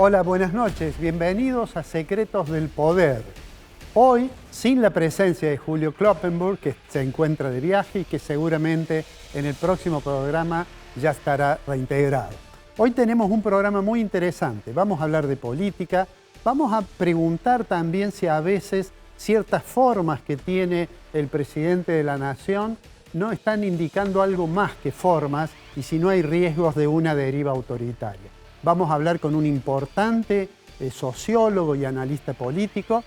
Hola, buenas noches. Bienvenidos a Secretos del Poder. Hoy, sin la presencia de Julio Kloppenburg, que se encuentra de viaje y que seguramente en el próximo programa ya estará reintegrado. Hoy tenemos un programa muy interesante. Vamos a hablar de política. Vamos a preguntar también si a veces ciertas formas que tiene el presidente de la Nación no están indicando algo más que formas y si no hay riesgos de una deriva autoritaria. Vamos a hablar con un importante sociólogo y analista político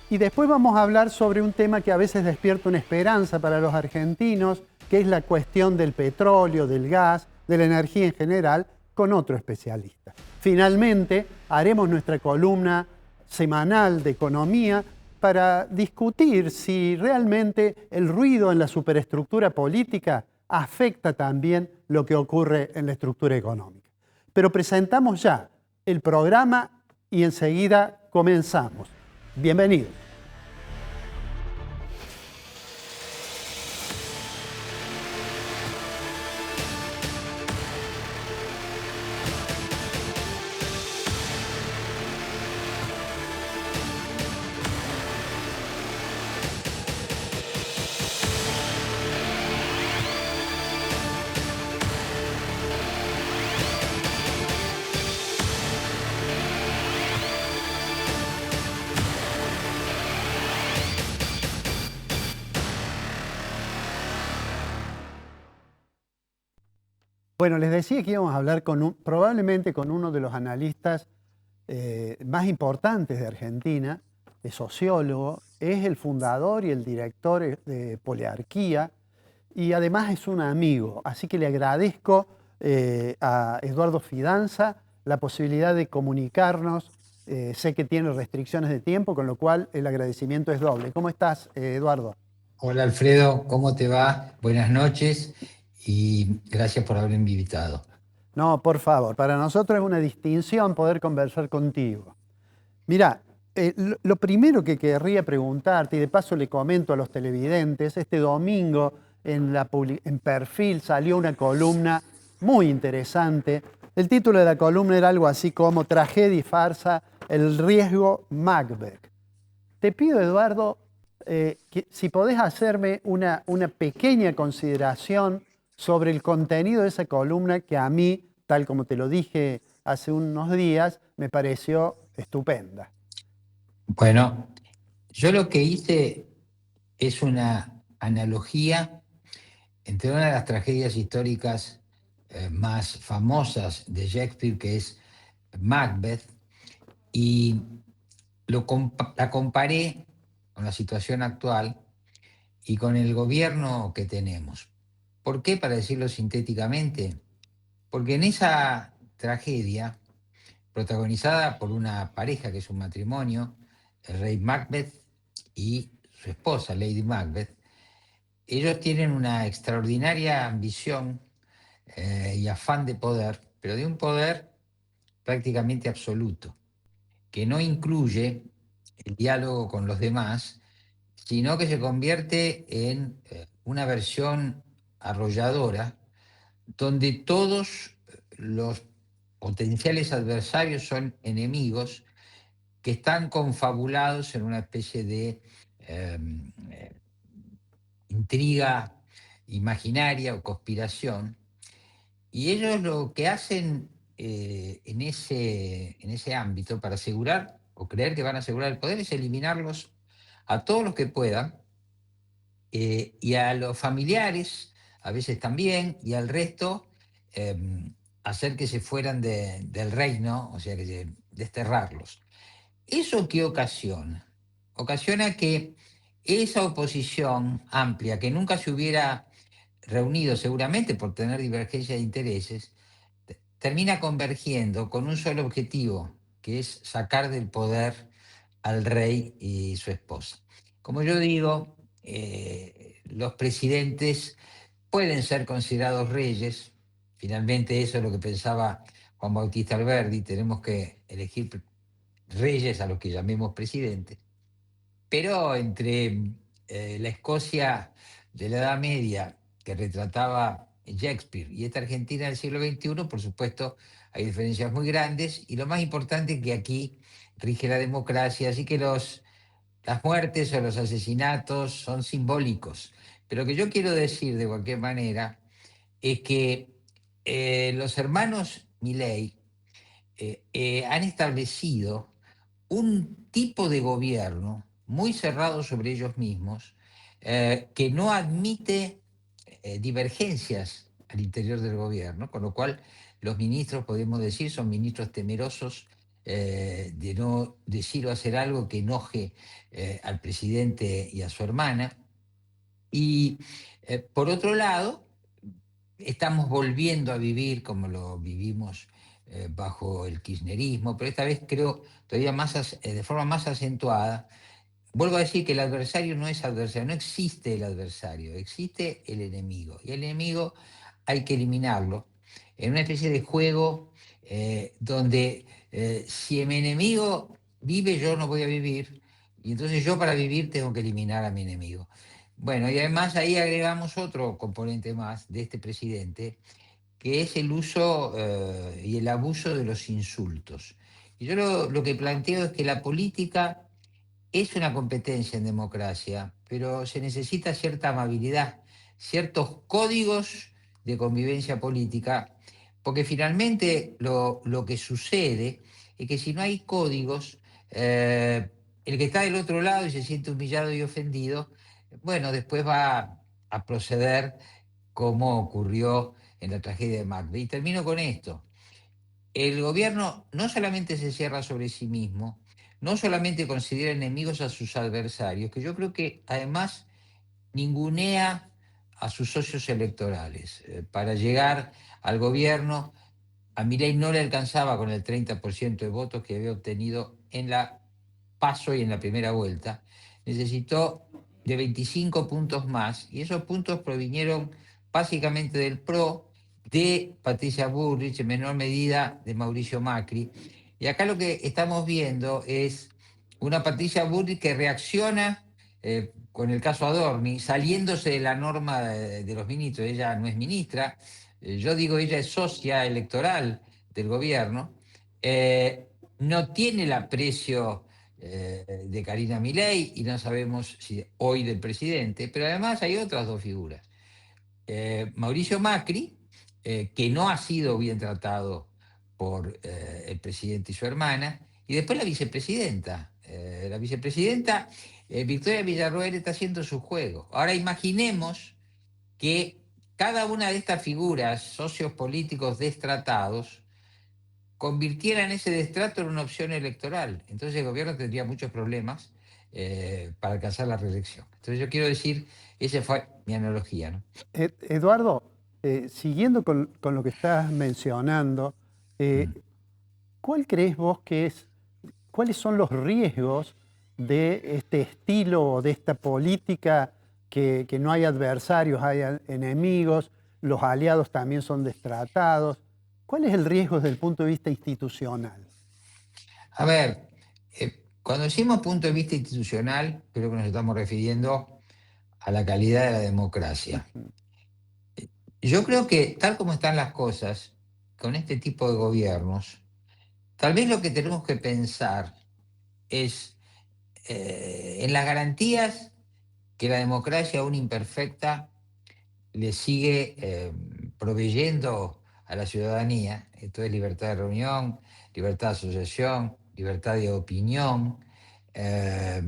y después vamos a hablar sobre un tema que a veces despierta una esperanza para los argentinos, que es la cuestión del petróleo, del gas, de la energía en general, con otro especialista. Finalmente, haremos nuestra columna semanal de economía para discutir si realmente el ruido en la superestructura política afecta también lo que ocurre en la estructura económica. Pero presentamos ya el programa y enseguida comenzamos. Bienvenidos. Bueno, les decía que íbamos a hablar probablemente con uno de los analistas más importantes de Argentina, es sociólogo, es el fundador y el director de Poliarquía y además es un amigo. Así que le agradezco a Eduardo Fidanza la posibilidad de comunicarnos. Sé que tiene restricciones de tiempo, con lo cual el agradecimiento es doble. ¿Cómo estás, Eduardo? Hola Alfredo, ¿cómo te va? Buenas noches y gracias por haberme invitado. No, por favor, para nosotros es una distinción poder conversar contigo. Mirá, lo primero que querría preguntarte, y de paso le comento a los televidentes, este domingo en Perfil salió una columna muy interesante. El título de la columna era algo así como Tragedia y farsa, el riesgo Macbeth. Te pido, Eduardo, que si podés hacerme una pequeña consideración sobre el contenido de esa columna que a mí, tal como te lo dije hace unos días, me pareció estupenda. Bueno, yo lo que hice es una analogía entre una de las tragedias históricas más famosas de Shakespeare, que es Macbeth, y la comparé con la situación actual y con el gobierno que tenemos. ¿Por qué? Para decirlo sintéticamente, porque en esa tragedia protagonizada por una pareja que es un matrimonio, el rey Macbeth y su esposa, Lady Macbeth. Ellos tienen una extraordinaria ambición y afán de poder, pero de un poder prácticamente absoluto, que no incluye el diálogo con los demás, sino que se convierte en una versión arrolladora donde todos los potenciales adversarios son enemigos que están confabulados en una especie de eh, eh, intriga imaginaria o conspiración. Y ellos lo que hacen en ese ámbito para asegurar o creer que van a asegurar el poder es eliminarlos a todos los que puedan y a los familiares, a veces también, y al resto, eh, hacer que se fueran del reino, o sea, desterrarlos. ¿Eso qué ocasiona? Ocasiona que esa oposición amplia, que nunca se hubiera reunido seguramente por tener divergencia de intereses, termina convergiendo con un solo objetivo, que es sacar del poder al rey y su esposa. Como yo digo, los presidentes pueden ser considerados reyes. Finalmente eso es lo que pensaba Juan Bautista Alberdi, tenemos que elegir reyes a los que llamemos presidentes, pero entre la Escocia de la Edad Media que retrataba Shakespeare y esta Argentina del siglo XXI, por supuesto, hay diferencias muy grandes y lo más importante es que aquí rige la democracia, así que las muertes o los asesinatos son simbólicos. Pero lo que yo quiero decir de cualquier manera es que los hermanos Milei han establecido un tipo de gobierno muy cerrado sobre ellos mismos, que no admite divergencias al interior del gobierno, con lo cual los ministros, podemos decir, son ministros temerosos de no decir o hacer algo que enoje al presidente y a su hermana. Y por otro lado, estamos volviendo a vivir como lo vivimos bajo el kirchnerismo, pero esta vez creo todavía de forma más acentuada. Vuelvo a decir que el adversario no es adversario, no existe el adversario, existe el enemigo. Y el enemigo hay que eliminarlo en una especie de juego donde si mi enemigo vive, yo no voy a vivir. Y entonces yo para vivir tengo que eliminar a mi enemigo. Bueno, y además ahí agregamos otro componente más de este presidente, que es el uso y el abuso de los insultos. Y yo lo que planteo es que la política es una competencia en democracia, pero se necesita cierta amabilidad, ciertos códigos de convivencia política, porque finalmente lo que sucede es que si no hay códigos, el que está del otro lado y se siente humillado y ofendido, bueno, después va a proceder como ocurrió en la tragedia de Macbeth. Y termino con esto. El gobierno no solamente se cierra sobre sí mismo, no solamente considera enemigos a sus adversarios, que yo creo que además ningunea a sus socios electorales. Para llegar al gobierno, a Milei no le alcanzaba con el 30% de votos que había obtenido en la PASO y en la primera vuelta. Necesitó de 25 puntos más y esos puntos provinieron básicamente del PRO, de Patricia Bullrich, en menor medida de Mauricio Macri. Y acá lo que estamos viendo es una Patricia Bullrich que reacciona con el caso Adorni, saliéndose de la norma de los ministros. Ella no es ministra, yo digo, ella es socia electoral del gobierno, no tiene el aprecio de Karina Milei y no sabemos si hoy del presidente, pero además hay otras dos figuras. Mauricio Macri, que no ha sido bien tratado por el presidente y su hermana, y después la vicepresidenta. La vicepresidenta Victoria Villarroel está haciendo su juego. Ahora imaginemos que cada una de estas figuras, socios políticos destratados, convirtieran ese destrato en una opción electoral. Entonces el gobierno tendría muchos problemas para alcanzar la reelección. Entonces yo quiero decir, esa fue mi analogía, ¿no? Eduardo, siguiendo con lo que estás mencionando, Mm. ¿cuál crees vos cuáles son los riesgos de este estilo o de esta política que no hay adversarios, hay enemigos, los aliados también son destratados? ¿Cuál es el riesgo desde el punto de vista institucional? A ver, cuando decimos punto de vista institucional, creo que nos estamos refiriendo a la calidad de la democracia. Yo creo que tal como están las cosas, con este tipo de gobiernos, tal vez lo que tenemos que pensar es en las garantías que la democracia, aún imperfecta, le sigue proveyendo a la ciudadanía. Esto es libertad de reunión, libertad de asociación, libertad de opinión, eh,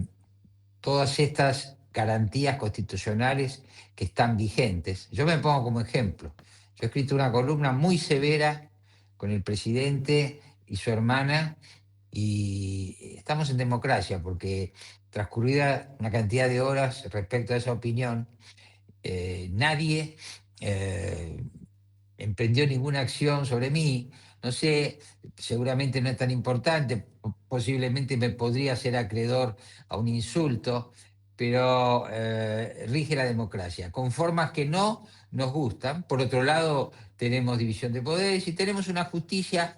todas estas garantías constitucionales que están vigentes. Yo me pongo como ejemplo. Yo he escrito una columna muy severa con el presidente y su hermana y estamos en democracia porque transcurrida una cantidad de horas respecto a esa opinión, nadie eh, emprendió ninguna acción sobre mí. No sé, seguramente no es tan importante, posiblemente me podría ser acreedor a un insulto, pero rige la democracia, con formas que no nos gustan. Por otro lado, tenemos división de poderes y tenemos una justicia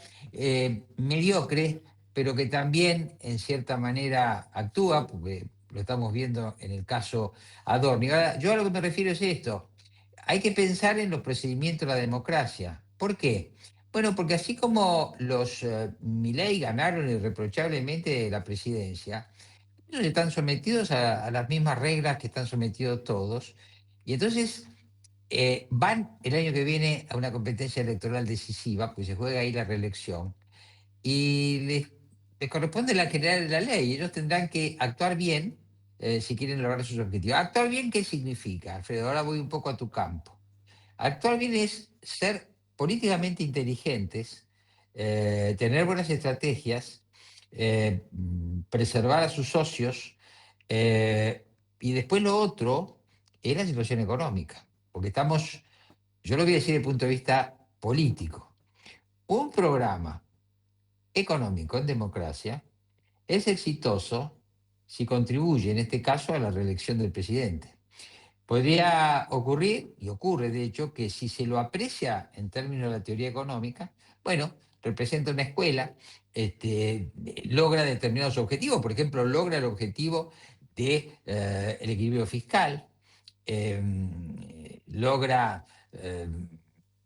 mediocre, pero que también en cierta manera actúa, porque lo estamos viendo en el caso Adorni. Ahora, yo a lo que me refiero es esto. Hay que pensar en los procedimientos de la democracia. ¿Por qué? Bueno, porque así como los Milei ganaron irreprochablemente la presidencia, ellos están sometidos a las mismas reglas que están sometidos todos. Y entonces van el año que viene a una competencia electoral decisiva, pues se juega ahí la reelección, y les corresponde la general de la ley. Ellos tendrán que actuar bien si quieren lograr sus objetivos. ¿Actuar bien qué significa, Alfredo? Ahora voy un poco a tu campo. Actuar bien es ser políticamente inteligentes, tener buenas estrategias, preservar a sus socios, y después lo otro es la situación económica, porque estamos, yo lo voy a decir desde el punto de vista político. Un programa económico en democracia es exitoso si contribuye, en este caso, a la reelección del presidente. Podría ocurrir, y ocurre de hecho, que si se lo aprecia en términos de la teoría económica, bueno, representa una escuela, logra determinados objetivos, por ejemplo, logra el objetivo de, el equilibrio fiscal, logra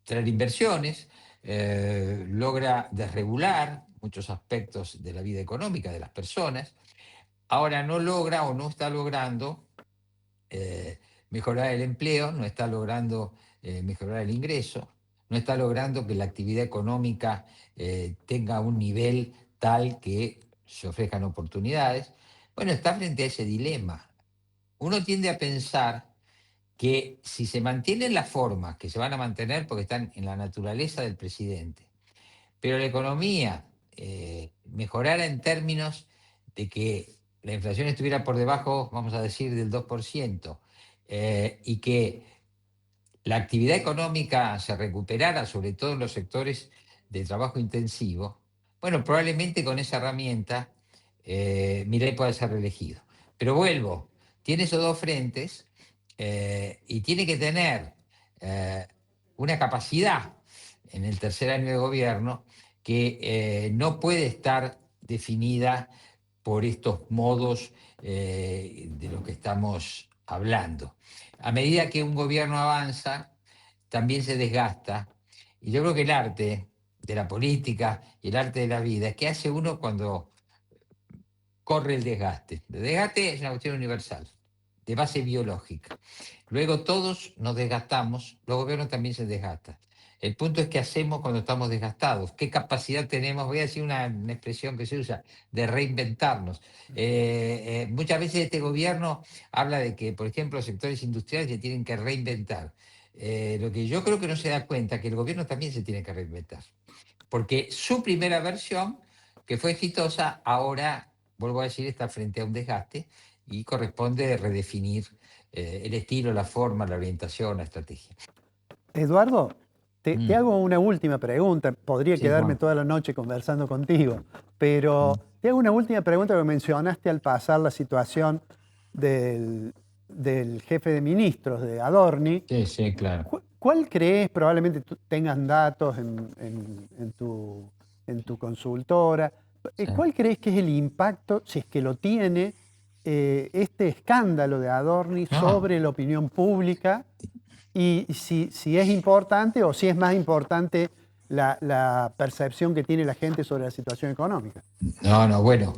traer inversiones, logra desregular muchos aspectos de la vida económica de las personas. Ahora no logra o no está logrando eh, mejorar el empleo, no está logrando mejorar el ingreso, no está logrando que la actividad económica tenga un nivel tal que se ofrezcan oportunidades. Bueno, está frente a ese dilema. Uno tiende a pensar que si se mantienen las formas, que se van a mantener porque están en la naturaleza del presidente, pero la economía mejorara en términos de que la inflación estuviera por debajo, vamos a decir, del 2%, y que la actividad económica se recuperara, sobre todo en los sectores de trabajo intensivo, bueno, probablemente con esa herramienta Milei pueda ser reelegido. Pero vuelvo, tiene esos dos frentes y tiene que tener eh, una capacidad en el tercer año de gobierno que no puede estar definida por estos modos de los que estamos hablando. A medida que un gobierno avanza, también se desgasta. Y yo creo que el arte de la política y el arte de la vida es que hace uno cuando corre el desgaste. El desgaste es una cuestión universal, de base biológica. Luego todos nos desgastamos, los gobiernos también se desgastan. El punto es qué hacemos cuando estamos desgastados, qué capacidad tenemos, voy a decir una expresión que se usa, de reinventarnos. Muchas veces este gobierno habla de que, por ejemplo, los sectores industriales se tienen que reinventar. Lo que yo creo que no se da cuenta es que el gobierno también se tiene que reinventar, porque su primera versión, que fue exitosa, ahora, vuelvo a decir, está frente a un desgaste y corresponde redefinir el estilo, la forma, la orientación, la estrategia. Eduardo, te Mm, hago una última pregunta. Podría sí, quedarme Juan. toda la noche conversando contigo, pero Mm, te hago una última pregunta que mencionaste al pasar la situación del jefe de ministros, de Adorni. sí, sí, claro. ¿Cuál crees, probablemente tú tengas datos en tu consultora, Sí. cuál crees que es el impacto, si es que lo tiene, este escándalo de Adorni No, sobre la opinión pública? Y si es importante o si es más importante la percepción que tiene la gente sobre la situación económica. no, no, bueno,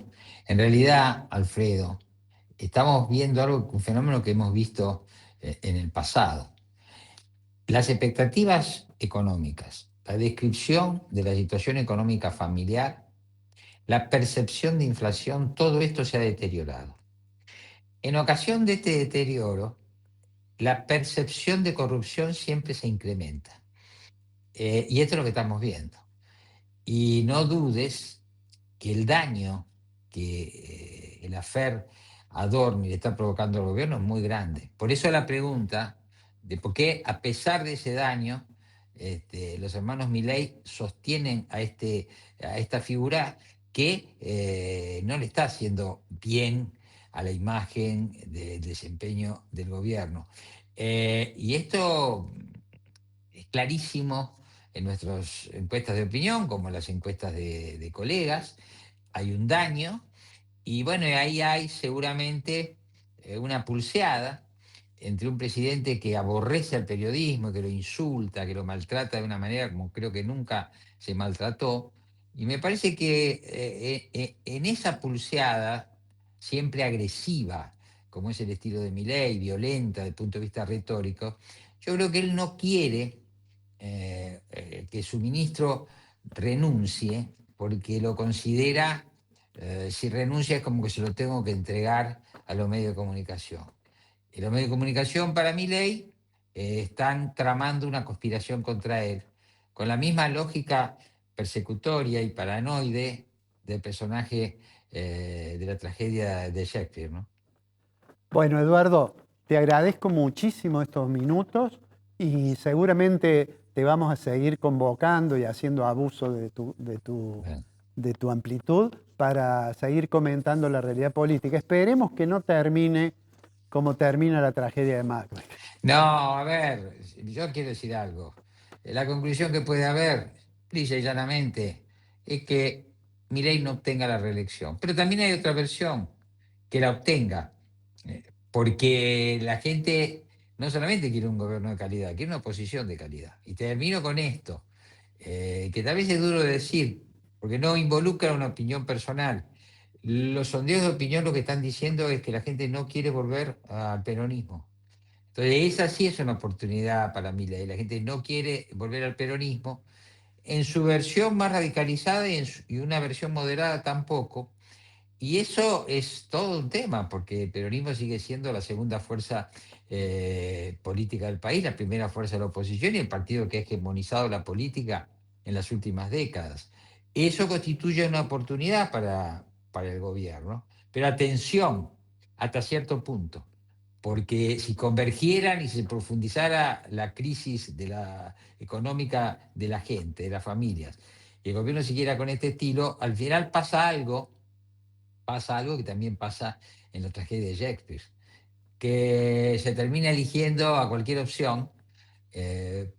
en realidad, Alfredo, estamos viendo algo, un fenómeno que hemos visto en el pasado. Las expectativas económicas, la descripción de la situación económica familiar, la percepción de inflación, todo esto se ha deteriorado. En ocasión de este deterioro, la percepción de corrupción siempre se incrementa. Y esto es lo que estamos viendo. Y no dudes que el daño que el afer Adorni le está provocando al gobierno es muy grande. Por eso la pregunta de por qué, a pesar de ese daño, los hermanos Milei sostienen a esta figura que no le está haciendo bien a la imagen del desempeño del gobierno. Y esto es clarísimo en nuestras encuestas de opinión, como en las encuestas de colegas. Hay un daño y bueno, ahí hay seguramente una pulseada entre un presidente que aborrece al periodismo, que lo insulta, que lo maltrata de una manera como creo que nunca se maltrató. Y me parece que en esa pulseada, siempre agresiva, como es el estilo de Milei, violenta desde el punto de vista retórico, yo creo que él no quiere que su ministro renuncie porque lo considera, si renuncia es como que se lo tengo que entregar a los medios de comunicación. Y los medios de comunicación, para Milei, están tramando una conspiración contra él, con la misma lógica persecutoria y paranoide del personaje de la tragedia de Shakespeare, ¿no? Bueno, Eduardo, te agradezco muchísimo estos minutos y seguramente te vamos a seguir convocando y haciendo abuso Bueno. de tu amplitud para seguir comentando la realidad política. Esperemos que no termine como termina la tragedia de Macbeth. No, a ver, yo quiero decir algo. La conclusión que puede haber, lisa y llanamente, es que Milei no obtenga la reelección. Pero también hay otra versión, que la obtenga. Porque la gente no solamente quiere un gobierno de calidad, quiere una oposición de calidad. Y termino con esto, que tal vez es duro de decir, porque no involucra una opinión personal. Los sondeos de opinión lo que están diciendo es que la gente no quiere volver al peronismo. Entonces, esa sí es una oportunidad para Milei. La gente no quiere volver al peronismo en su versión más radicalizada y una versión moderada tampoco. Y eso es todo un tema, porque el peronismo sigue siendo la segunda fuerza política del país, la primera fuerza de la oposición y el partido que ha hegemonizado la política en las últimas décadas. Eso constituye una oportunidad para el gobierno. Pero atención, hasta cierto punto, porque si convergieran y se profundizara la crisis económica de la gente, de las familias, y el gobierno siguiera con este estilo, al final pasa algo que también pasa en la tragedia de Shakespeare, que se termina eligiendo a cualquier opción,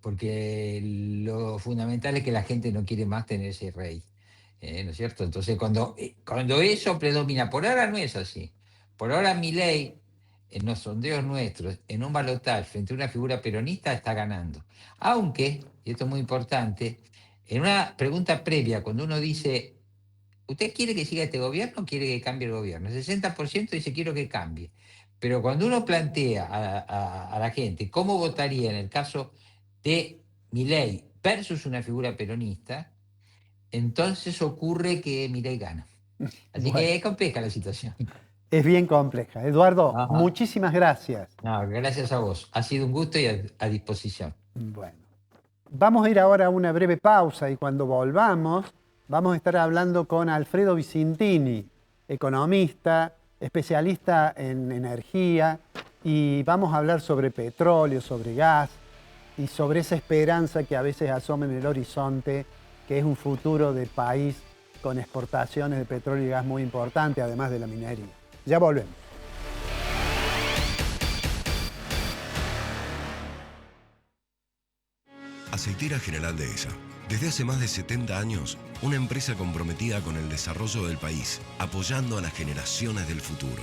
porque lo fundamental es que la gente no quiere más tener ese rey, ¿no es cierto? Entonces, cuando eso predomina, por ahora no es así. Por ahora Milei, en los sondeos nuestros, en un balotaje frente a una figura peronista, está ganando. Aunque, y esto es muy importante, en una pregunta previa, cuando uno dice, ¿usted quiere que siga este gobierno o quiere que cambie el gobierno? El 60% dice quiero que cambie. Pero cuando uno plantea a la gente cómo votaría en el caso de Milei versus una figura peronista, entonces ocurre que Milei gana. Así Bueno, que es compleja la situación. es bien compleja. Eduardo, Ajá. muchísimas gracias. No, gracias a vos. Ha sido un gusto y a disposición. Bueno, vamos a ir ahora a una breve pausa y cuando volvamos vamos a estar hablando con Alfredo Vicintini, economista, especialista en energía, y vamos a hablar sobre petróleo, sobre gas y sobre esa esperanza que a veces asoma en el horizonte, que es un futuro de país con exportaciones de petróleo y gas muy importante, además de la minería. Ya volvemos. Aceitera General Dehesa. Desde hace más de 70 años, una empresa comprometida con el desarrollo del país, apoyando a las generaciones del futuro.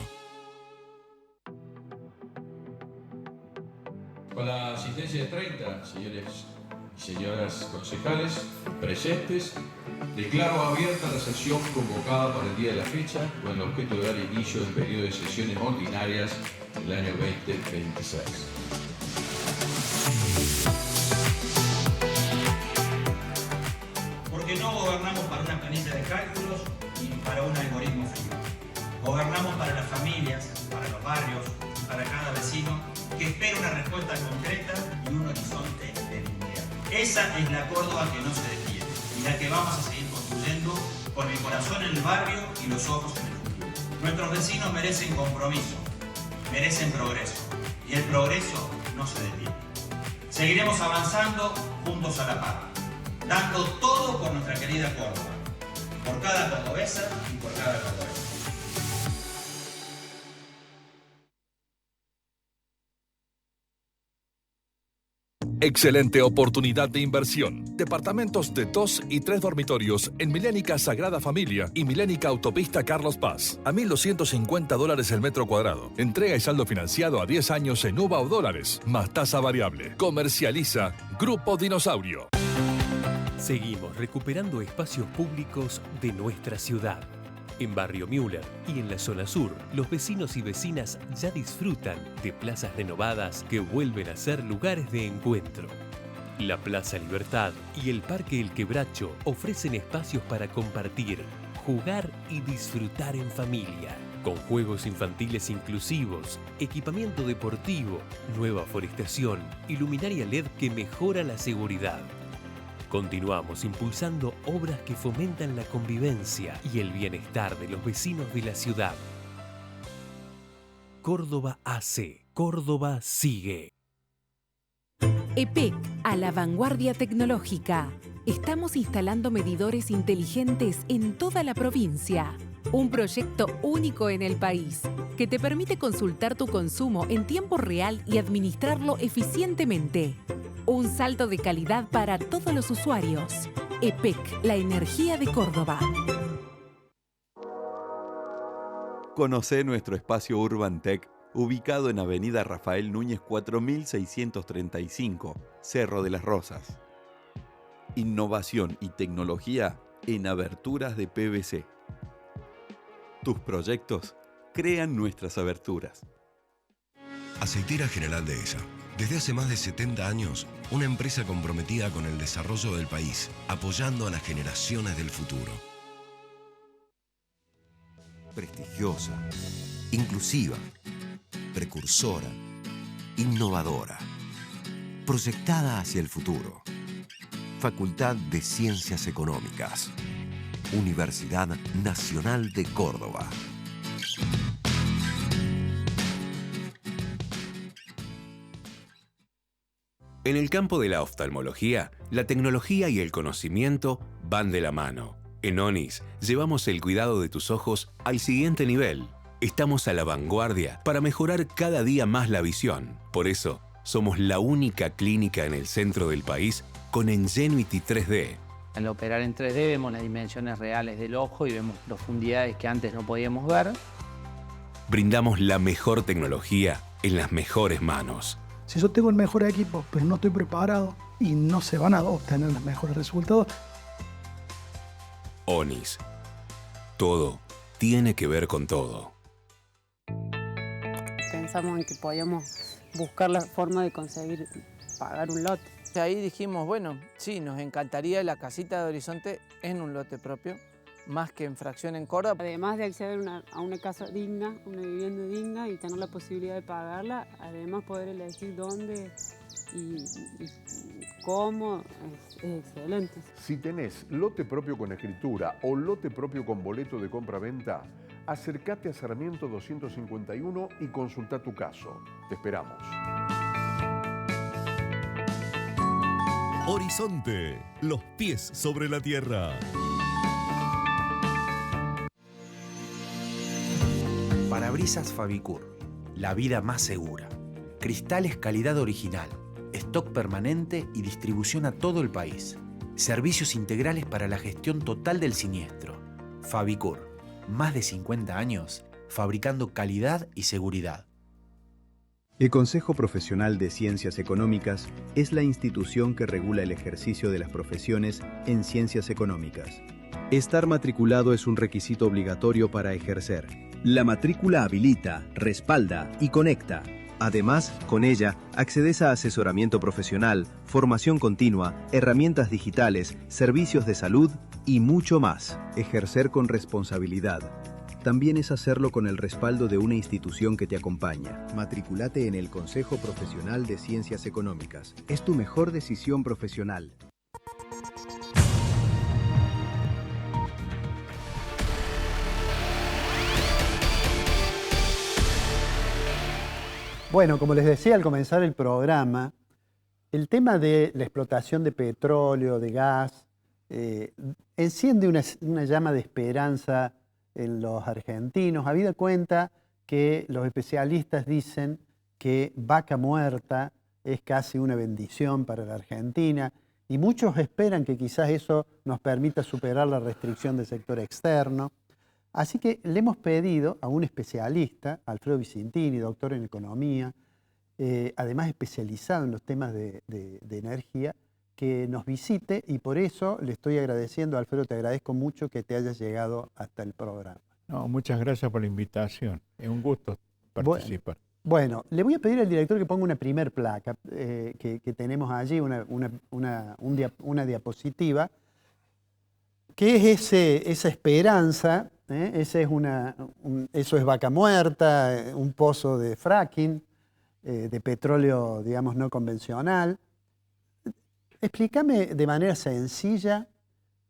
Con la asistencia de 30 señores y señoras concejales presentes, declaro abierta la sesión convocada para el día de la fecha con el objeto de dar inicio al periodo de sesiones ordinarias del año 2026. Porque no gobernamos para una planilla de cálculos ni para un algoritmo frío. Gobernamos para las familias, para los barrios y para cada vecino que espera una respuesta concreta y un horizonte de dignidad. Esa es la Córdoba que no se detiene y la que vamos a seguir construyendo con el corazón en el barrio y los ojos en el futuro. Nuestros vecinos merecen compromiso, merecen progreso y el progreso no se detiene. Seguiremos avanzando juntos a la par, dando todo por nuestra querida Córdoba, por cada cordobesa y por cada cordobesa. Excelente oportunidad de inversión. Departamentos de 2 y 3 dormitorios en Milénica Sagrada Familia y Milénica Autopista Carlos Paz. A $1.250 el metro cuadrado. Entrega y saldo financiado a 10 años en UVA o dólares, más tasa variable. Comercializa Grupo Dinosaurio. Seguimos recuperando espacios públicos de nuestra ciudad. En Barrio Müller y en la zona sur, los vecinos y vecinas ya disfrutan de plazas renovadas que vuelven a ser lugares de encuentro. La Plaza Libertad y el Parque El Quebracho ofrecen espacios para compartir, jugar y disfrutar en familia, con juegos infantiles inclusivos, equipamiento deportivo, nueva forestación y luminaria LED que mejora la seguridad. Continuamos impulsando obras que fomentan la convivencia y el bienestar de los vecinos de la ciudad. Córdoba AC. Córdoba sigue. EPEC, a la vanguardia tecnológica. Estamos instalando medidores inteligentes en toda la provincia. Un proyecto único en el país que te permite consultar tu consumo en tiempo real y administrarlo eficientemente. Un salto de calidad para todos los usuarios. EPEC, la energía de Córdoba. Conocé nuestro espacio Urban Tech, ubicado en Avenida Rafael Núñez 4635, Cerro de las Rosas. Innovación y tecnología en aberturas de PVC. Tus proyectos crean nuestras aberturas. Aceitera General Dehesa. Desde hace más de 70 años, una empresa comprometida con el desarrollo del país, apoyando a las generaciones del futuro. Prestigiosa, inclusiva, precursora, innovadora, proyectada hacia el futuro. Facultad de Ciencias Económicas. Universidad Nacional de Córdoba. En el campo de la oftalmología, la tecnología y el conocimiento van de la mano. En ONIS llevamos el cuidado de tus ojos al siguiente nivel. Estamos a la vanguardia para mejorar cada día más la visión. Por eso, somos la única clínica en el centro del país con Ingenuity 3D. Al operar en 3D vemos las dimensiones reales del ojo y vemos profundidades que antes no podíamos ver. Brindamos la mejor tecnología en las mejores manos. Si yo tengo el mejor equipo, pero no estoy preparado y no se van a obtener los mejores resultados. ONIS. Todo tiene que ver con todo. Pensamos en que podíamos buscar la forma de conseguir pagar un lote. Ahí dijimos, bueno, sí, nos encantaría la casita de Horizonte en un lote propio, más que en fracción en Córdoba. Además de acceder a una casa digna, una vivienda digna y tener la posibilidad de pagarla, además poder elegir dónde y cómo, es excelente. Si tenés lote propio con escritura o lote propio con boleto de compra-venta, acércate a Sarmiento 251 y consulta tu caso. Te esperamos. Horizonte, los pies sobre la tierra. Parabrisas Fabicur, la vida más segura. Cristales calidad original, stock permanente y distribución a todo el país. Servicios integrales para la gestión total del siniestro. Fabicur, más de 50 años fabricando calidad y seguridad. El Consejo Profesional de Ciencias Económicas es la institución que regula el ejercicio de las profesiones en ciencias económicas. Estar matriculado es un requisito obligatorio para ejercer. La matrícula habilita, respalda y conecta. Además, con ella, accedes a asesoramiento profesional, formación continua, herramientas digitales, servicios de salud y mucho más. Ejercer con responsabilidad. También es hacerlo con el respaldo de una institución que te acompaña. Matriculate en el Consejo Profesional de Ciencias Económicas. Es tu mejor decisión profesional. Bueno, como les decía al comenzar el programa, el tema de la explotación de petróleo, de gas, enciende una llama de esperanza en los argentinos, habida cuenta que los especialistas dicen que Vaca Muerta es casi una bendición para la Argentina y muchos esperan que quizás eso nos permita superar la restricción del sector externo. Así que le hemos pedido a un especialista, Alfredo Vicentini, doctor en economía, además especializado en los temas de energía, que nos visite y por eso le estoy agradeciendo, Alfredo, te agradezco mucho que te hayas llegado hasta el programa. No, muchas gracias por la invitación. Es un gusto participar. Bueno, le voy a pedir al director que ponga una primer placa que tenemos allí, una diapositiva, que es esa esperanza, eso es Vaca Muerta, un pozo de fracking, de petróleo, digamos, no convencional. Explícame de manera sencilla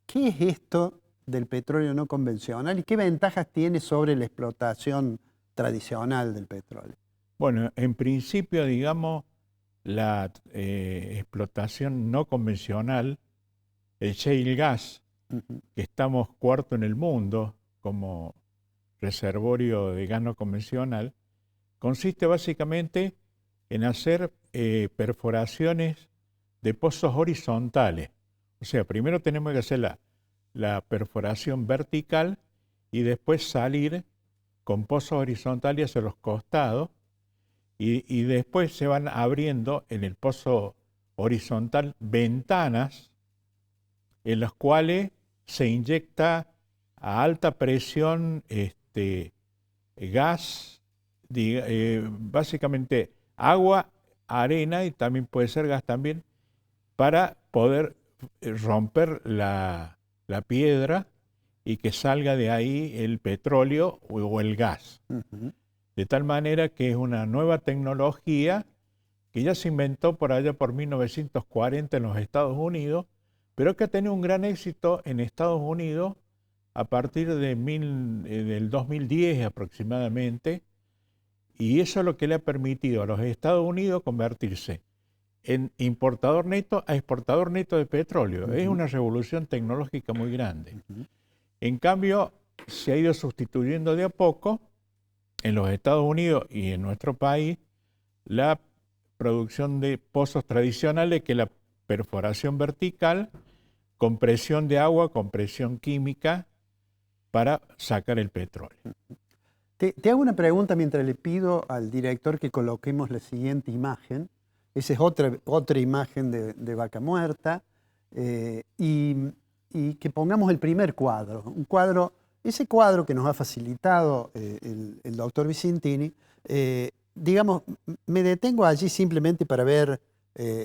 qué es esto del petróleo no convencional y qué ventajas tiene sobre la explotación tradicional del petróleo. Bueno, en principio, digamos, la explotación no convencional, el shale gas, que estamos cuarto en el mundo como reservorio de gas no convencional, consiste básicamente en hacer perforaciones de pozos horizontales. O sea, primero tenemos que hacer la perforación vertical y después salir con pozos horizontales hacia los costados y después se van abriendo en el pozo horizontal ventanas en las cuales se inyecta a alta presión gas, básicamente agua, arena y también puede ser gas también, para poder romper la piedra y que salga de ahí el petróleo o el gas. De tal manera que es una nueva tecnología que ya se inventó por allá por 1940 en los Estados Unidos, pero que ha tenido un gran éxito en Estados Unidos a partir del 2010 aproximadamente, y eso es lo que le ha permitido a los Estados Unidos convertirse en importador neto a exportador neto de petróleo. Es una revolución tecnológica muy grande. En cambio, se ha ido sustituyendo de a poco en los Estados Unidos y en nuestro país la producción de pozos tradicionales, que es la perforación vertical con presión de agua, con presión química para sacar el petróleo. Te hago una pregunta mientras le pido al director que coloquemos la siguiente imagen. Esa es otra imagen de Vaca Muerta. Y que pongamos el primer cuadro. Ese cuadro que nos ha facilitado el doctor Vicentini, digamos, me detengo allí simplemente para ver,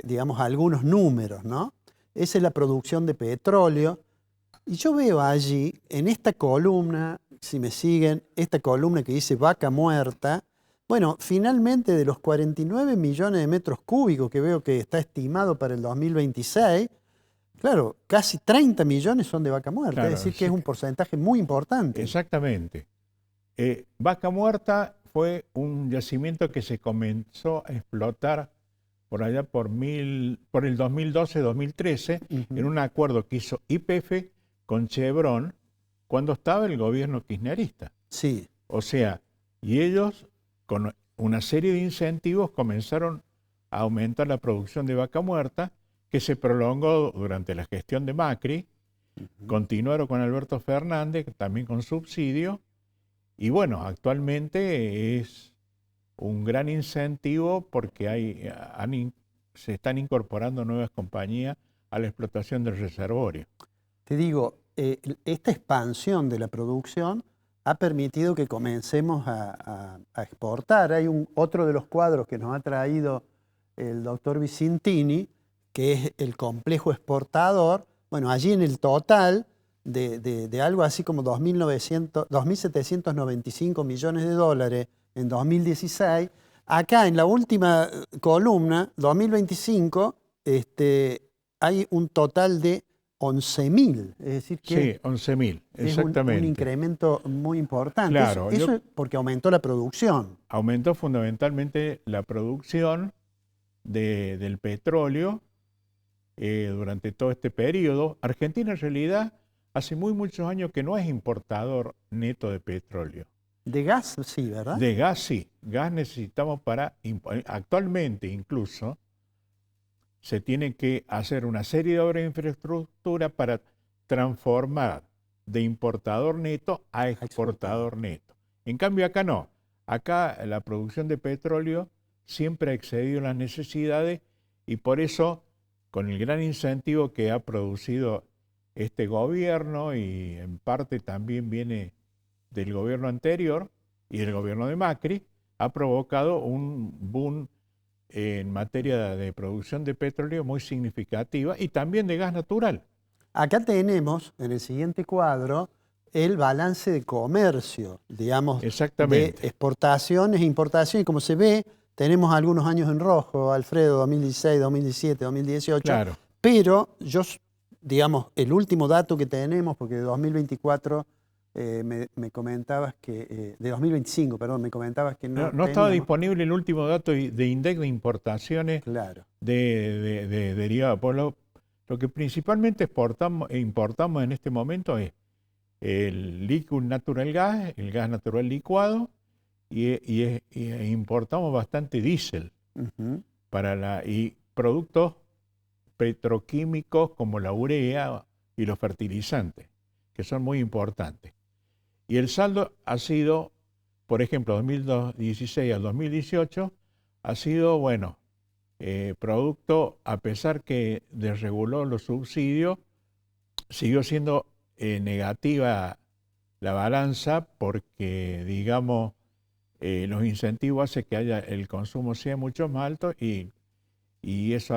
digamos, algunos números, ¿no? Esa es la producción de petróleo. Y yo veo allí, en esta columna, si me siguen, esta columna que dice Vaca Muerta, bueno, finalmente de los 49 millones de metros cúbicos que veo que está estimado para el 2026, claro, casi 30 millones son de Vaca Muerta, claro, es decir, que es un porcentaje muy importante. Exactamente. Vaca Muerta fue un yacimiento que se comenzó a explotar por allá por el 2012-2013, en un acuerdo que hizo YPF con Chevron cuando estaba el gobierno kirchnerista. Sí. O sea, y ellos con una serie de incentivos comenzaron a aumentar la producción de Vaca Muerta, que se prolongó durante la gestión de Macri, continuaron con Alberto Fernández, también con subsidio, y bueno, actualmente es un gran incentivo porque se están incorporando nuevas compañías a la explotación del reservorio. Te digo, esta expansión de la producción ha permitido que comencemos a exportar. Hay otro de los cuadros que nos ha traído el doctor Vicentini, que es el complejo exportador. Bueno, allí en el total de algo así como 2.795 millones de dólares en 2016, acá en la última columna, 2025, hay un total de 11.000, es decir que sí, 11.000, exactamente. Es un incremento muy importante. Claro, eso es porque aumentó la producción. Aumentó fundamentalmente la producción del petróleo durante todo este periodo. Argentina en realidad hace muchos años que no es importador neto de petróleo. De gas sí, ¿verdad? De gas sí. Gas necesitamos actualmente incluso, se tiene que hacer una serie de obras de infraestructura para transformar de importador neto a exportador neto. En cambio acá no. Acá la producción de petróleo siempre ha excedido las necesidades y por eso, con el gran incentivo que ha producido este gobierno y en parte también viene del gobierno anterior y del gobierno de Macri, ha provocado un boom en materia de producción de petróleo muy significativa y también de gas natural. Acá tenemos, en el siguiente cuadro, el balance de comercio, digamos, de exportaciones e importaciones. Y como se ve, tenemos algunos años en rojo, Alfredo, 2016, 2017, 2018. Claro. Pero yo, digamos, el último dato que tenemos, porque de 2024 me comentabas que, de 2025, perdón, me comentabas que no estaba disponible el último dato de INDEC de importaciones de derivados. Por lo que principalmente importamos en este momento es el liquid natural gas, el gas natural licuado, y importamos bastante diésel y productos petroquímicos como la urea y los fertilizantes, que son muy importantes. Y el saldo ha sido, por ejemplo, 2016 al 2018, ha sido, bueno, producto, a pesar que desreguló los subsidios, siguió siendo negativa la balanza porque, digamos, los incentivos hacen que el consumo sea mucho más alto y eso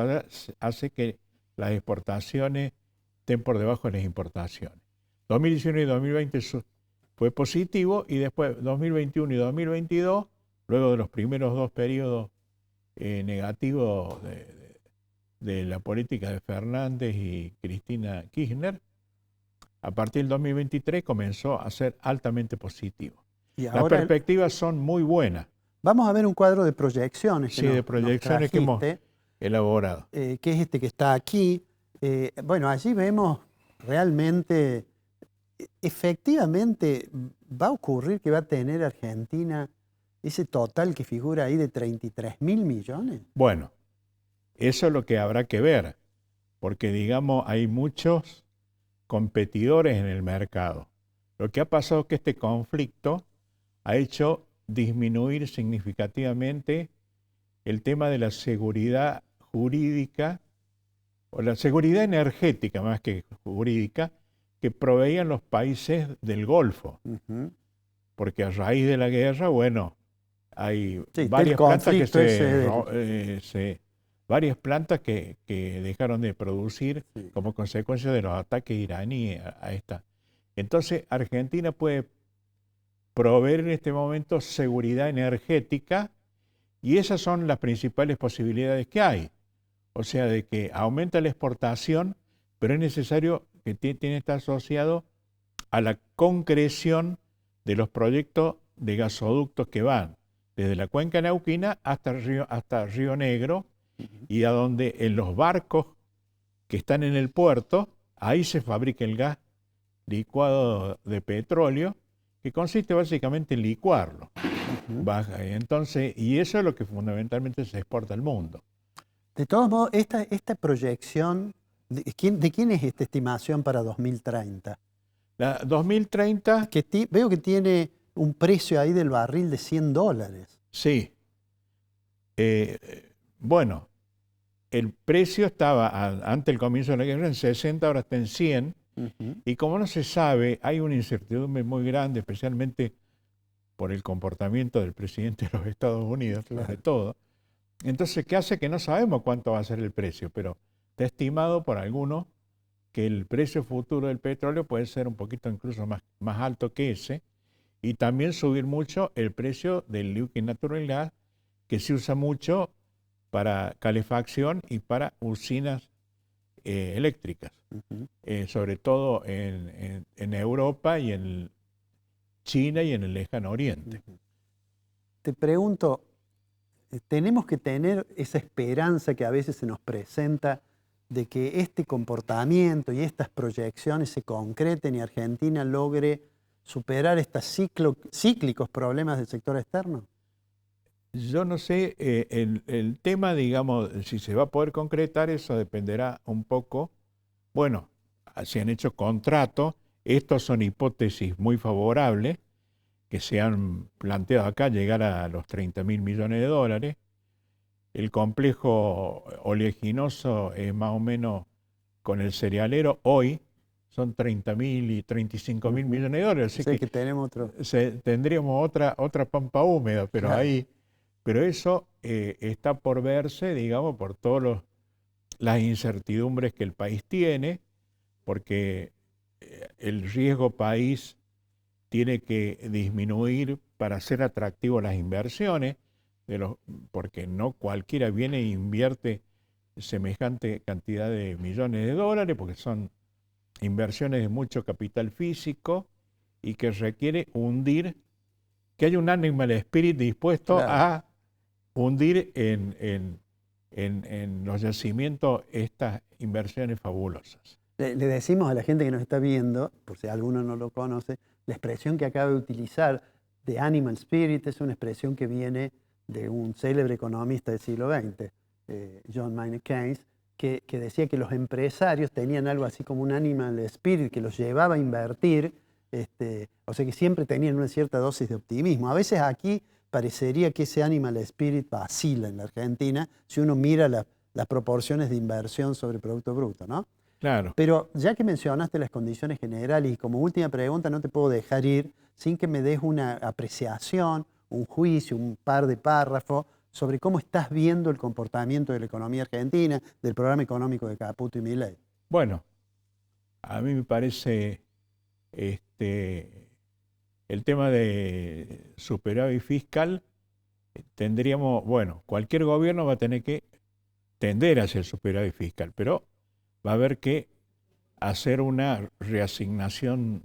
hace que las exportaciones estén por debajo de las importaciones. 2019 y 2020 fue positivo y después 2021 y 2022, luego de los primeros dos periodos negativos de la política de Fernández y Cristina Kirchner, a partir del 2023 comenzó a ser altamente positivo. Y las perspectivas son muy buenas. Vamos a ver un cuadro de proyecciones. Sí, de proyecciones que hemos elaborado. Que es este que está aquí. Bueno, allí vemos realmente, efectivamente, va a ocurrir que va a tener Argentina ese total que figura ahí de 33.000 millones. Bueno, eso es lo que habrá que ver, porque digamos hay muchos competidores en el mercado. Lo que ha pasado es que este conflicto ha hecho disminuir significativamente el tema de la seguridad jurídica o la seguridad energética más que jurídica que proveían los países del Golfo. Porque a raíz de la guerra, bueno, hay varias plantas que dejaron de producir como consecuencia de los ataques iraníes a esta. Entonces, Argentina puede proveer en este momento seguridad energética y esas son las principales posibilidades que hay. O sea, de que aumenta la exportación, pero es necesario que tiene que estar asociado a la concreción de los proyectos de gasoductos que van desde la cuenca neuquina hasta Río Negro y a donde en los barcos que están en el puerto, ahí se fabrica el gas licuado de petróleo, que consiste básicamente en licuarlo. Entonces, y eso es lo que fundamentalmente se exporta al mundo. De todos modos, esta proyección, ¿de quién es esta estimación para 2030? La 2030... Veo que tiene un precio ahí del barril de $100. Sí. Bueno, el precio estaba, antes del comienzo de la guerra, en 60, ahora está en 100. Y como no se sabe, hay una incertidumbre muy grande, especialmente por el comportamiento del presidente de los Estados Unidos, sobre todo. Entonces, ¿qué hace? Que no sabemos cuánto va a ser el precio, pero está estimado por algunos que el precio futuro del petróleo puede ser un poquito incluso más alto que ese, y también subir mucho el precio del liquid natural gas, que se usa mucho para calefacción y para usinas eléctricas, sobre todo en Europa y en China y en el Lejano Oriente. Te pregunto, ¿tenemos que tener esa esperanza que a veces se nos presenta de que este comportamiento y estas proyecciones se concreten y Argentina logre superar estos cíclicos problemas del sector externo? Yo no sé, el tema, digamos, si se va a poder concretar, eso dependerá un poco. Bueno, se han hecho contratos, estos son hipótesis muy favorables, que se han planteado acá, llegar a los 30.000 millones de dólares. El complejo oleaginoso es más o menos, con el cerealero, hoy son 30.000 y 35.000 millones de dólares. Así que tenemos tendríamos otra pampa húmeda, pero claro. Pero eso está por verse, digamos, por todas las incertidumbres que el país tiene, porque el riesgo país tiene que disminuir para ser atractivo las inversiones, porque no cualquiera viene e invierte semejante cantidad de millones de dólares, porque son inversiones de mucho capital físico y que requiere que haya un animal spirit dispuesto claro. a hundir en los yacimientos estas inversiones fabulosas. Le decimos a la gente que nos está viendo, por si alguno no lo conoce, la expresión que acaba de utilizar de animal spirit es una expresión que viene de un célebre economista del siglo XX, John Maynard Keynes, que decía que los empresarios tenían algo así como un animal spirit que los llevaba a invertir, o sea que siempre tenían una cierta dosis de optimismo. A veces aquí parecería que ese animal spirit vacila en la Argentina si uno mira las proporciones de inversión sobre el Producto Bruto, ¿no? Claro. Pero ya que mencionaste las condiciones generales y como última pregunta no te puedo dejar ir sin que me des una apreciación, un juicio, un par de párrafos sobre cómo estás viendo el comportamiento de la economía argentina, del programa económico de Caputo y Milei. Bueno, a mí me parece el tema de superávit fiscal, cualquier gobierno va a tener que tender hacia el superávit fiscal, pero va a haber que hacer una reasignación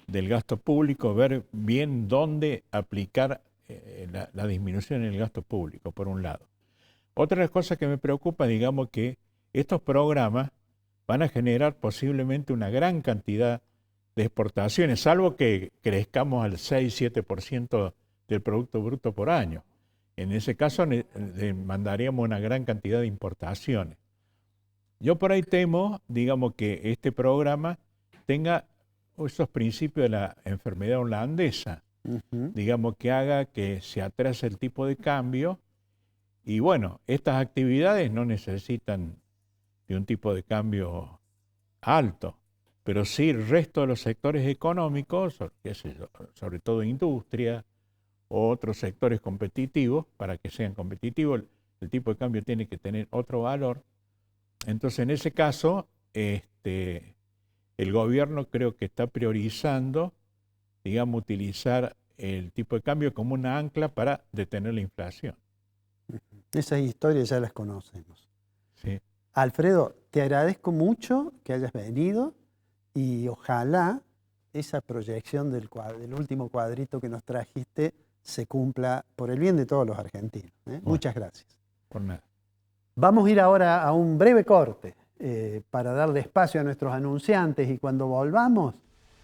del gasto público, ver bien dónde aplicar la disminución en el gasto público, por un lado. Otra de las cosas que me preocupa, digamos, que estos programas van a generar posiblemente una gran cantidad de exportaciones, salvo que crezcamos al 6-7% del Producto Bruto por año. En ese caso mandaríamos una gran cantidad de importaciones. Yo por ahí temo, digamos, que este programa tenga esos principios de la enfermedad holandesa, digamos, que haga que se atrase el tipo de cambio. Y bueno, estas actividades no necesitan de un tipo de cambio alto, pero sí el resto de los sectores económicos, sobre todo industria o otros sectores competitivos, para que sean competitivos, el tipo de cambio tiene que tener otro valor. Entonces, en ese caso, el gobierno creo que está priorizando, digamos, utilizar el tipo de cambio como una ancla para detener la inflación. Esas historias ya las conocemos. Sí. Alfredo, te agradezco mucho que hayas venido y ojalá esa proyección del último cuadrito que nos trajiste se cumpla por el bien de todos los argentinos. Bueno, muchas gracias. Por nada. Vamos a ir ahora a un breve corte para darle espacio a nuestros anunciantes y cuando volvamos,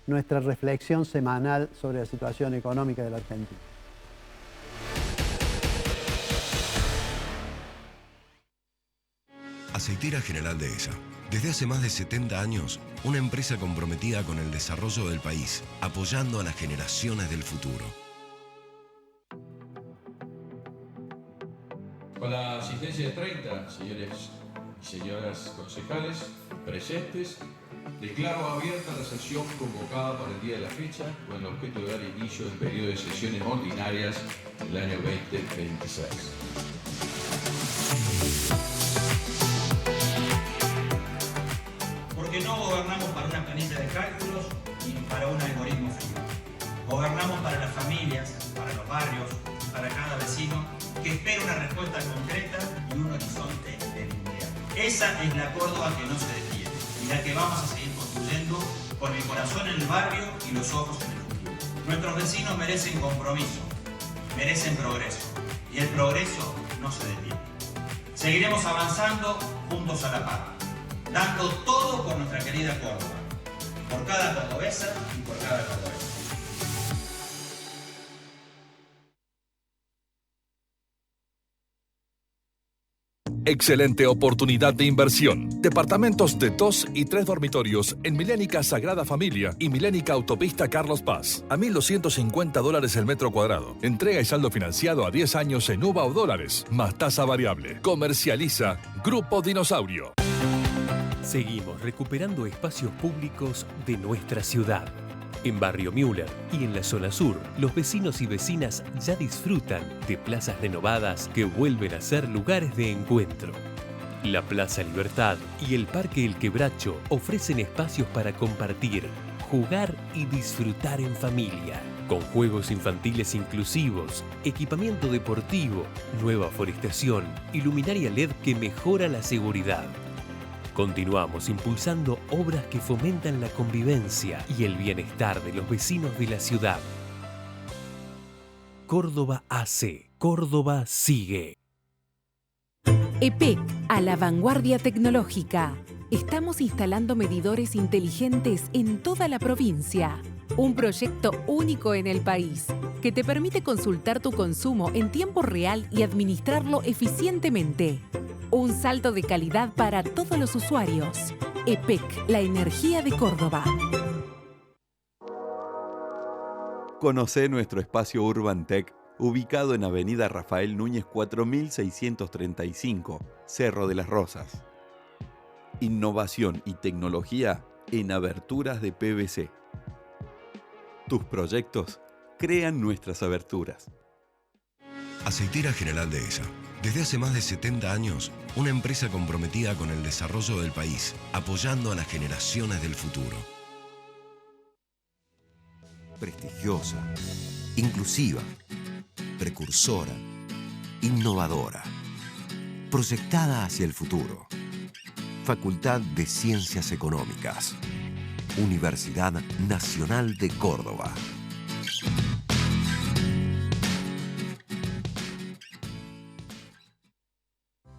nuestra reflexión semanal sobre la situación económica de la Argentina. Aceitera General Dehesa. Desde hace más de 70 años, una empresa comprometida con el desarrollo del país, apoyando a las generaciones del futuro. Con la asistencia de 30 señores y señoras concejales presentes, declaro abierta la sesión convocada para el día de la fecha con el objeto de dar inicio al periodo de sesiones ordinarias del año 2026. Porque no gobernamos para una planilla de cálculos ni para un algoritmo frío. Gobernamos para las familias, para los barrios, para cada vecino que espera una respuesta concreta y un horizonte de dignidad. Esa es la Córdoba que no se detiene y la que vamos a seguir construyendo con el corazón en el barrio y los ojos en el futuro. Nuestros vecinos merecen compromiso, merecen progreso y el progreso no se detiene. Seguiremos avanzando juntos a la par, dando todo por nuestra querida Córdoba, por cada cordobesa y por cada cordobés. Excelente oportunidad de inversión. Departamentos de 2 y 3 dormitorios en Milénica Sagrada Familia y Milénica Autopista Carlos Paz. A $1.250 el metro cuadrado. Entrega y saldo financiado a 10 años en UVA o dólares, más tasa variable. Comercializa Grupo Dinosaurio. Seguimos recuperando espacios públicos de nuestra ciudad. En Barrio Müller y en la zona sur, los vecinos y vecinas ya disfrutan de plazas renovadas que vuelven a ser lugares de encuentro. La Plaza Libertad y el Parque El Quebracho ofrecen espacios para compartir, jugar y disfrutar en familia, con juegos infantiles inclusivos, equipamiento deportivo, nueva forestación y luminaria LED que mejora la seguridad. Continuamos impulsando obras que fomentan la convivencia y el bienestar de los vecinos de la ciudad. Córdoba hace, Córdoba sigue. EPEC, a la vanguardia tecnológica. Estamos instalando medidores inteligentes en toda la provincia. Un proyecto único en el país que te permite consultar tu consumo en tiempo real y administrarlo eficientemente. Un salto de calidad para todos los usuarios. EPEC, la energía de Córdoba. Conocé nuestro espacio Urban Tech, ubicado en Avenida Rafael Núñez 4635, Cerro de las Rosas. Innovación y tecnología en aberturas de PVC. Tus proyectos crean nuestras aberturas. Aceitera General Dehesa. Desde hace más de 70 años, una empresa comprometida con el desarrollo del país, apoyando a las generaciones del futuro. Prestigiosa, inclusiva, precursora, innovadora, proyectada hacia el futuro. Facultad de Ciencias Económicas. Universidad Nacional de Córdoba.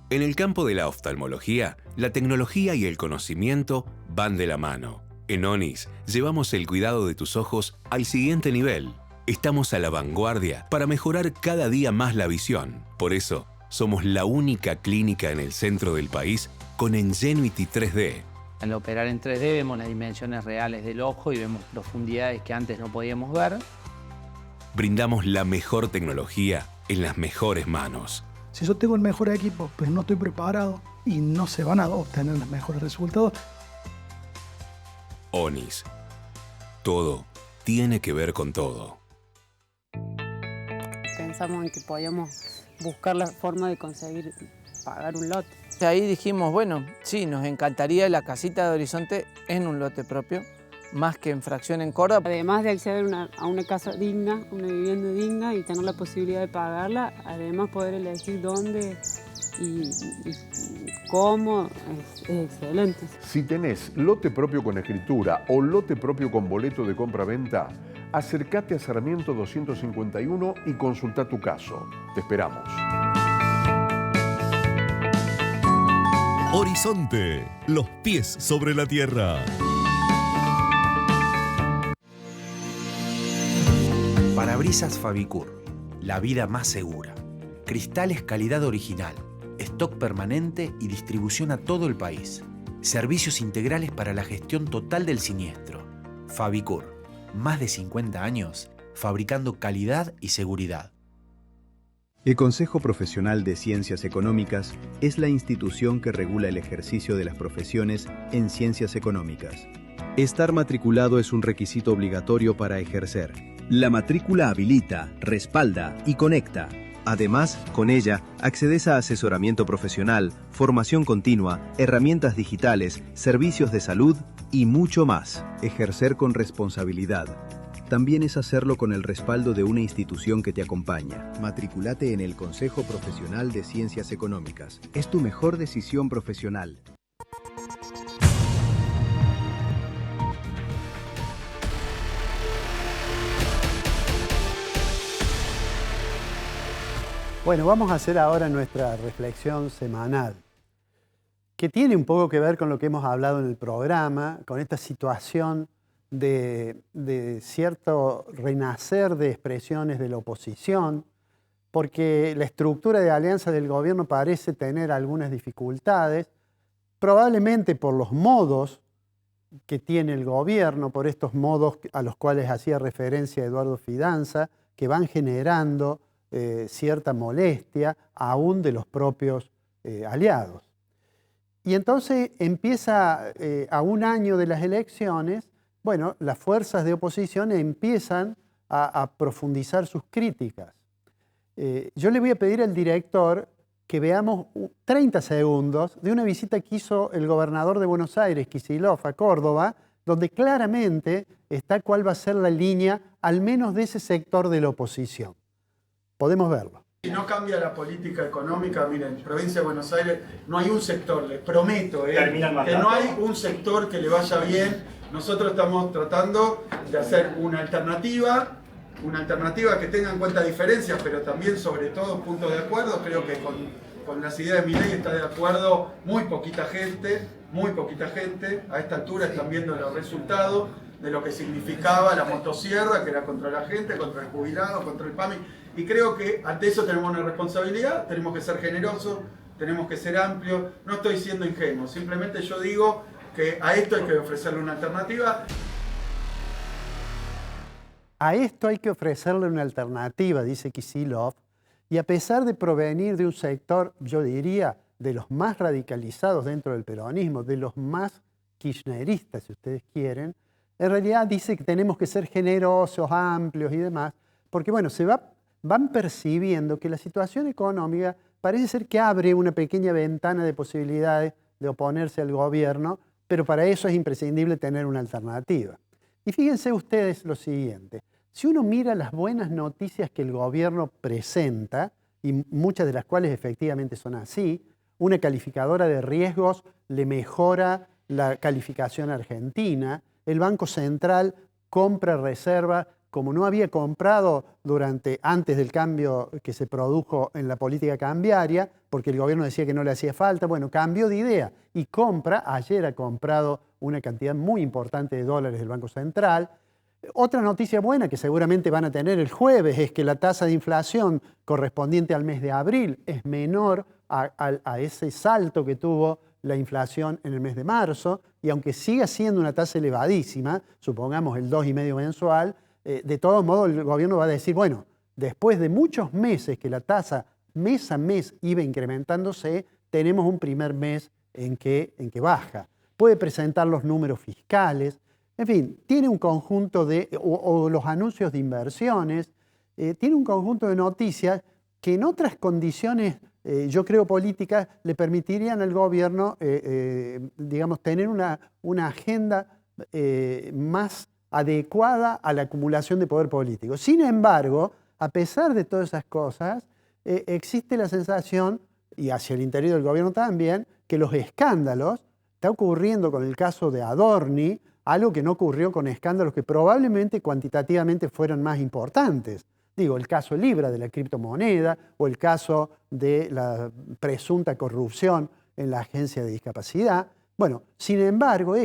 En el campo de la oftalmología, la tecnología y el conocimiento van de la mano. En ONIS llevamos el cuidado de tus ojos al siguiente nivel. Estamos a la vanguardia para mejorar cada día más la visión. Por eso, somos la única clínica en el centro del país con Ingenuity 3D. Al operar en 3D vemos las dimensiones reales del ojo y vemos profundidades que antes no podíamos ver. Brindamos la mejor tecnología en las mejores manos. Si yo tengo el mejor equipo, pero no estoy preparado y no se van a obtener los mejores resultados. ONIS. Todo tiene que ver con todo. Pensamos en que podíamos buscar la forma de conseguir pagar un lote. Ahí dijimos, bueno, sí, nos encantaría la casita de Horizonte en un lote propio, más que en fracción en Córdoba. Además de acceder a una casa digna, una vivienda digna y tener la posibilidad de pagarla, además poder elegir dónde y cómo es excelente. Si tenés lote propio con escritura o lote propio con boleto de compra-venta, acércate a Sarmiento 251 y consulta tu caso. Te esperamos. Horizonte, los pies sobre la tierra. Parabrisas Fabicur, la vida más segura. Cristales calidad original, stock permanente y distribución a todo el país. Servicios integrales para la gestión total del siniestro. Fabicur, más de 50 años fabricando calidad y seguridad. El Consejo Profesional de Ciencias Económicas es la institución que regula el ejercicio de las profesiones en ciencias económicas. Estar matriculado es un requisito obligatorio para ejercer. La matrícula habilita, respalda y conecta. Además, con ella, accedes a asesoramiento profesional, formación continua, herramientas digitales, servicios de salud y mucho más. Ejercer con responsabilidad. También es hacerlo con el respaldo de una institución que te acompaña. Matriculate en el Consejo Profesional de Ciencias Económicas. Es tu mejor decisión profesional. Bueno, vamos a hacer ahora nuestra reflexión semanal, que tiene un poco que ver con lo que hemos hablado en el programa, con esta situación de cierto renacer de expresiones de la oposición, porque la estructura de alianza del gobierno parece tener algunas dificultades, probablemente por los modos que tiene el gobierno, por estos modos a los cuales hacía referencia Eduardo Fidanza, que van generando cierta molestia aún de los propios aliados. Y entonces empieza, a un año de las elecciones, bueno, las fuerzas de oposición empiezan a profundizar sus críticas. Yo le voy a pedir al director que veamos 30 segundos de una visita que hizo el gobernador de Buenos Aires, Kicillof, a Córdoba, donde claramente está cuál va a ser la línea, al menos de ese sector de la oposición. Podemos verlo. Si no cambia la política económica, miren, en provincia de Buenos Aires no hay un sector, les prometo, que no hay un sector que le vaya bien. Nosotros estamos tratando de hacer una alternativa que tenga en cuenta diferencias, pero también sobre todo puntos de acuerdo. Creo que con las ideas de Milei está de acuerdo muy poquita gente. A esta altura están viendo los resultados de lo que significaba la motosierra, que era contra la gente, contra el jubilado, contra el PAMI. Y creo que ante eso tenemos una responsabilidad, tenemos que ser generosos, tenemos que ser amplios. No estoy siendo ingenuo, simplemente yo digo que a esto hay que ofrecerle una alternativa. A esto hay que ofrecerle una alternativa, dice Kicillof, y a pesar de provenir de un sector, yo diría, de los más radicalizados dentro del peronismo, de los más kirchneristas, si ustedes quieren, en realidad dice que tenemos que ser generosos, amplios y demás, porque bueno, van percibiendo que la situación económica parece ser que abre una pequeña ventana de posibilidades de oponerse al gobierno, pero para eso es imprescindible tener una alternativa. Y fíjense ustedes lo siguiente, si uno mira las buenas noticias que el gobierno presenta, y muchas de las cuales efectivamente son así, una calificadora de riesgos le mejora la calificación argentina, el Banco Central compra reservas como no había comprado antes del cambio que se produjo en la política cambiaria, porque el gobierno decía que no le hacía falta, bueno, cambió de idea y compra, ayer ha comprado una cantidad muy importante de dólares del Banco Central. Otra noticia buena que seguramente van a tener el jueves es que la tasa de inflación correspondiente al mes de abril es menor a ese salto que tuvo la inflación en el mes de marzo, y aunque siga siendo una tasa elevadísima, supongamos el 2,5 mensual, de todos modos el gobierno va a decir, bueno, después de muchos meses que la tasa mes a mes iba incrementándose, tenemos un primer mes en que baja. Puede presentar los números fiscales, en fin, tiene un conjunto o los anuncios de inversiones, tiene un conjunto de noticias que en otras condiciones, yo creo políticas, le permitirían al gobierno, digamos, tener una agenda más adecuada a la acumulación de poder político. Sin embargo, a pesar de todas esas cosas, existe la sensación, y hacia el interior del gobierno también, que los escándalos, está ocurriendo con el caso de Adorni, algo que no ocurrió con escándalos que probablemente cuantitativamente fueran más importantes. Digo, el caso Libra de la criptomoneda o el caso de la presunta corrupción en la Agencia de Discapacidad. Bueno, sin embargo,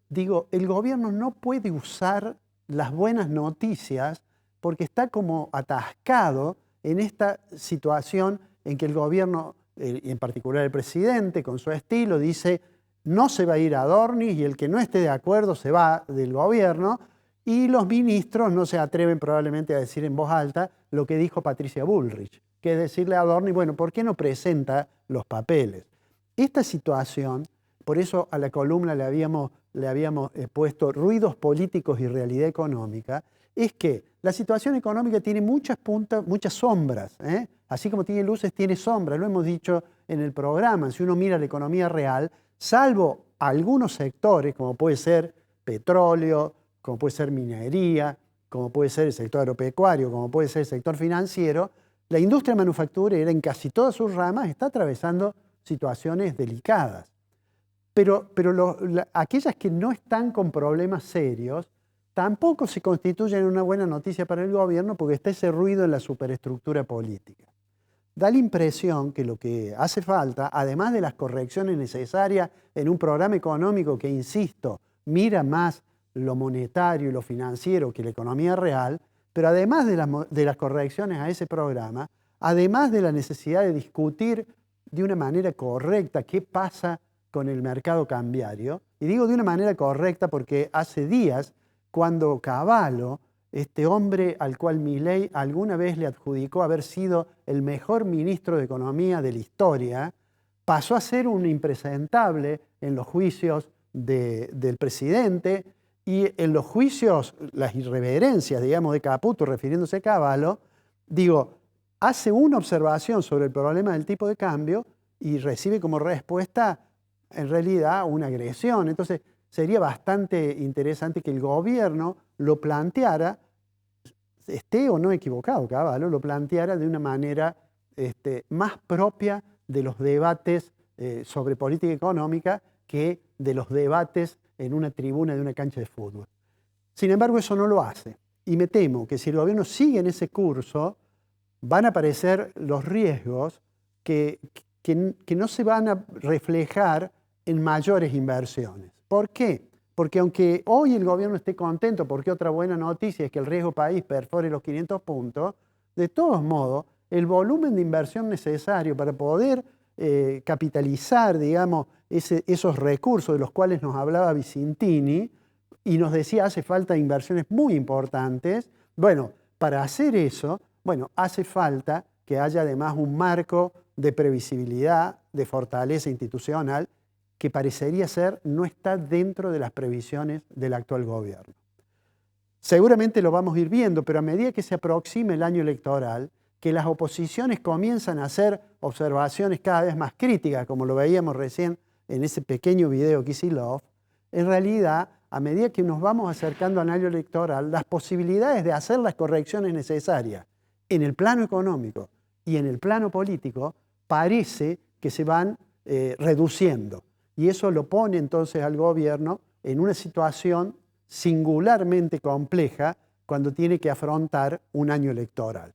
digo, el gobierno no puede usar las buenas noticias porque está como atascado en esta situación en que el gobierno, y en particular el presidente, con su estilo, dice no se va a ir a Adorni y el que no esté de acuerdo se va del gobierno, y los ministros no se atreven probablemente a decir en voz alta lo que dijo Patricia Bullrich, que es decirle a Adorni, bueno, ¿por qué no presenta los papeles? Esta situación, por eso a la columna le habíamos puesto ruidos políticos y realidad económica, es que la situación económica tiene muchas puntas, muchas sombras, así como tiene luces, tiene sombras, lo hemos dicho en el programa. Si uno mira la economía real, salvo algunos sectores, como puede ser petróleo, como puede ser minería, como puede ser el sector agropecuario, como puede ser el sector financiero, la industria manufacturera en casi todas sus ramas está atravesando situaciones delicadas. Pero aquellas que no están con problemas serios tampoco se constituyen una buena noticia para el gobierno porque está ese ruido en la superestructura política. Da la impresión que lo que hace falta, además de las correcciones necesarias en un programa económico que, insisto, mira más lo monetario y lo financiero que la economía real, pero además de las correcciones a ese programa, además de la necesidad de discutir de una manera correcta qué pasa con el mercado cambiario, y digo de una manera correcta porque hace días, cuando Cavallo, este hombre al cual Milei alguna vez le adjudicó haber sido el mejor ministro de Economía de la historia, pasó a ser un impresentable en los juicios del presidente y en los juicios, las irreverencias, digamos, de Caputo, refiriéndose a Cavallo, digo, hace una observación sobre el problema del tipo de cambio y recibe como respuesta, en realidad, una agresión. Entonces, sería bastante interesante que el gobierno lo planteara, esté o no equivocado Cavallo, lo planteara de una manera más propia de los debates sobre política económica que de los debates en una tribuna de una cancha de fútbol. Sin embargo, eso no lo hace. Y me temo que si el gobierno sigue en ese curso, van a aparecer los riesgos que no se van a reflejar en mayores inversiones. ¿Por qué? Porque aunque hoy el gobierno esté contento, porque otra buena noticia es que el riesgo país perfore los 500 puntos, de todos modos, el volumen de inversión necesario para poder capitalizar, digamos, esos recursos de los cuales nos hablaba Vicentini y nos decía hace falta inversiones muy importantes. Bueno, para hacer eso, hace falta que haya además un marco de previsibilidad, de fortaleza institucional, que parecería ser no está dentro de las previsiones del actual gobierno. Seguramente lo vamos a ir viendo, pero a medida que se aproxime el año electoral, que las oposiciones comienzan a hacer observaciones cada vez más críticas, como lo veíamos recién en ese pequeño video que hizo Love, en realidad, a medida que nos vamos acercando al año electoral, las posibilidades de hacer las correcciones necesarias en el plano económico y en el plano político parece que se van reduciendo. Y eso lo pone entonces al gobierno en una situación singularmente compleja cuando tiene que afrontar un año electoral.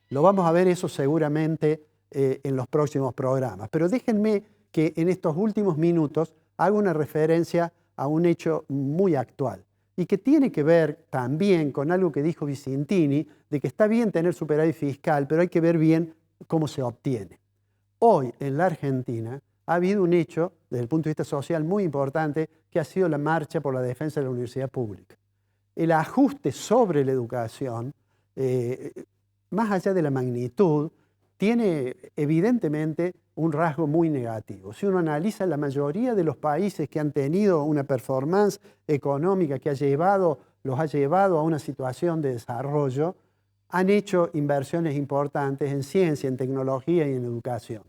Lo vamos a ver eso seguramente en los próximos programas. Pero déjenme que en estos últimos minutos haga una referencia a un hecho muy actual y que tiene que ver también con algo que dijo Vicentini, de que está bien tener superávit fiscal, pero hay que ver bien cómo se obtiene. Hoy en la Argentina ha habido un hecho, desde el punto de vista social, muy importante, que ha sido la marcha por la defensa de la universidad pública. El ajuste sobre la educación, más allá de la magnitud, tiene evidentemente un rasgo muy negativo. Si uno analiza la mayoría de los países que han tenido una performance económica que los ha llevado a una situación de desarrollo, han hecho inversiones importantes en ciencia, en tecnología y en educación.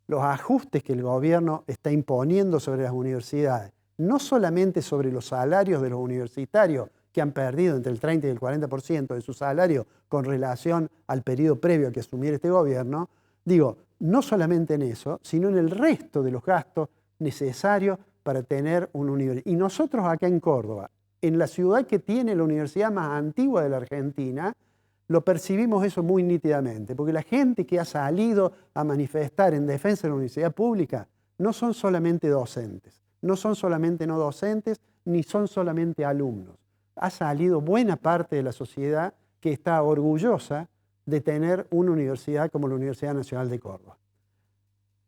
Los ajustes que el gobierno está imponiendo sobre las universidades, no solamente sobre los salarios de los universitarios, que han perdido entre el 30 y el 40% de su salario con relación al periodo previo a que asumiera este gobierno, digo, no solamente en eso, sino en el resto de los gastos necesarios para tener una universidad. Y nosotros acá en Córdoba, en la ciudad que tiene la universidad más antigua de la Argentina, lo percibimos eso muy nítidamente, porque la gente que ha salido a manifestar en defensa de la universidad pública no son solamente docentes, no son solamente no docentes, ni son solamente alumnos. Ha salido buena parte de la sociedad que está orgullosa de tener una universidad como la Universidad Nacional de Córdoba.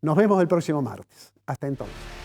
Nos vemos el próximo martes. Hasta entonces.